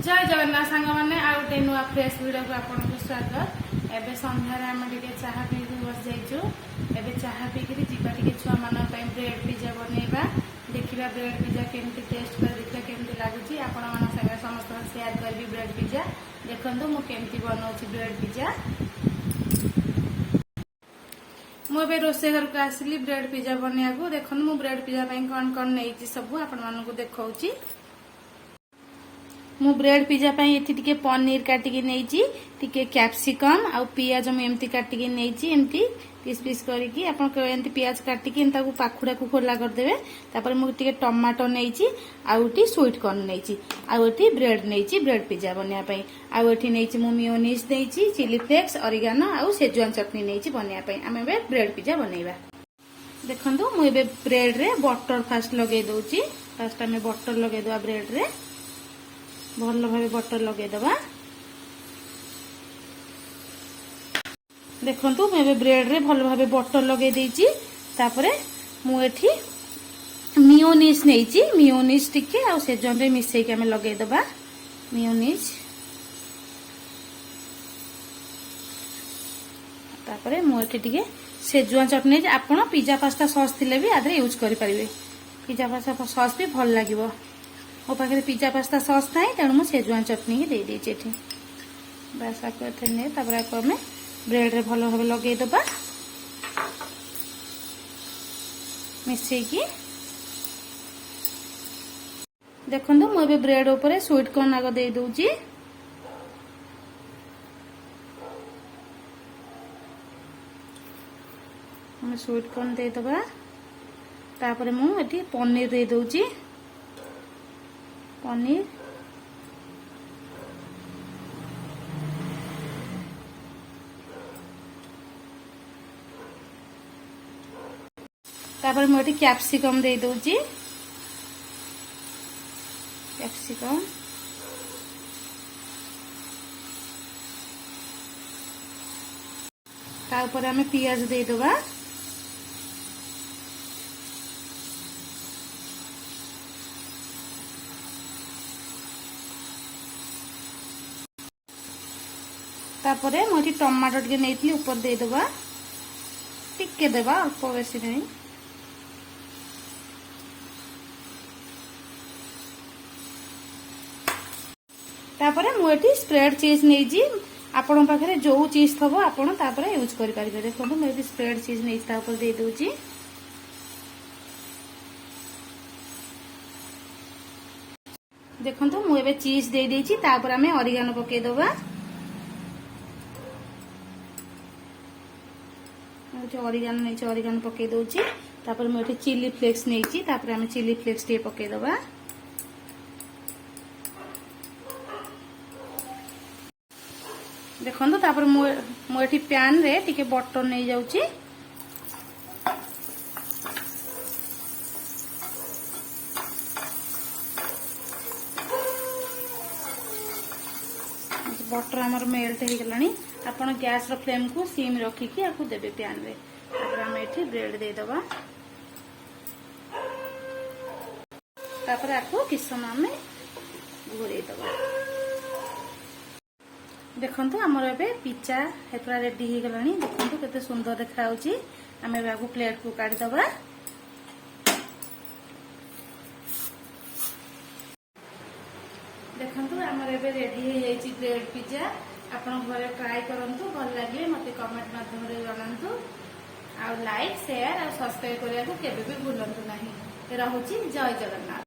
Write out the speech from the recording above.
जय जगन्नाथ सांग मैंने आ गए नुआ फ्रेश वीडियो को आपको स्वागत। एबे संध्यार आम टे चाह पी बस जाइचु। एबे चाह पीकरी जीवा टे छुआ मान ब्रेड पिज्जा बनइबा देखा ब्रेड पिज्जा केमती टेस्ट कर देखा केमती लगुच आपण मान संगे समस्त शेयर करी ब्रेड पिज्जा देखो मुझे बनाऊँ ब्रेड पिज्जा। मुझे रोसे घर को आसली ब्रेड पिज्जा बनवाक देखो मु ब्रेड पिज्जा कौन कौन नहीं सब आपण देखा मु ब्रेड पिज्जा ये पनीर काटिकी नहीं कैप्सिकम आ पियाज मुझे काटिकी नहीं एमती पीस पीस करके आपंती पियाज काटिकी पाखुड़ा को खोला करदे। तापर मुझे टमाटो नहीं आउटी स्वीट कॉर्न नहीं आउटी ब्रेड नहीं ब्रेड पिज्जा बनवाई आउटी नहीं मु मेयोनीज नहीं चिली फ्लेक्स ऑरिगानो आउ शेजवान चटनी नहीं बनवाई आम ब्रेड पिज्जा बनइबा। देखंतु मुझे ब्रेड रे बटर फास्ट लगे दउची। फास्ट आम बटर लगे दवा ब्रेड रे भल भाव बटर लगेदबा। देखंतु मुझे ब्रेड रे भल भाव बटर लगे देइची। तापरे मुएठी मेयोनीज नेइची मेयोनीज टिके आ सेजन रे मिसई के हमें लगेदबा मेयोनीज। तापरे मुएठी टिके सेजवान चटनी आपण पिज्जा पास्ता सॉस थिले भी आदरे यूज करि परिबे। पिज्जा पास्ता सॉस भी भल लागिवो। मो पाखे पिज्जा पास्ता सॉस ना तेणु मुझे सेजवान चटनी ही दे देती बस आपको आम ब्रेड रे भल भाव लगेदबा मिसेकी। देखो मुझे ब्रेड उपरे स्वीट कॉर्न आग दे दूची। स्वीट कॉर्न दे दबा। तापर मुझे पनीर दे दूची पनीर तापर मुझे कैप्सिकम दे दूची कैप्सिकम तापर आम पियाज दे दबा। तापरे मुझे टमाटो टे नहीं ऊपर दे दबा टिके देबा अल्प बेसी नहीं। तापरे मुझे स्प्रेड चीज नहीं आपण पाखे जो चीज थबो आपण तापरे यूज करि परिबे। देखो मुझे स्प्रेड चीज नहीं ता ऊपर दे दूची। देखो मुझे चीज दे देची तापर आमे ऑरिगानो पके दबा। ऑरिगानो नहीं ऑरिगानो पके दूची। तापर मुझे चिली फ्लेक्स नहीं तापर आमे चिली फ्लेक्स टे पके दबा। देखो तापर मुझे पैन रे टिके बटर नहीं जाउची। बटर आमर मेल्ट हो गलानी। आपण गैस रो फ्लेम को सिम रखिकी आपको देबे पैन रे। तापर हम एठी ब्रेड दे दबा। तापर आपको किस समय में घुरे दबा। देखंतु हमर एबे पिज्जा हेतरा रेडी हो गलानी। देखंतु केते सुंदर देखा होची। हमें बाबू प्लेट को काढी दबा। देखंतु हमर एबे रेडी हो जाईची ब्रेड पिज्जा। आपण घरे ट्राई करंतु भल लागे मते कमेंट माध्यम रे जणांतु आ लाइक शेयर आ सब्सक्राइब करिया को केबे भी भूलंतु नाही। रहउची जय जगन्नाथ।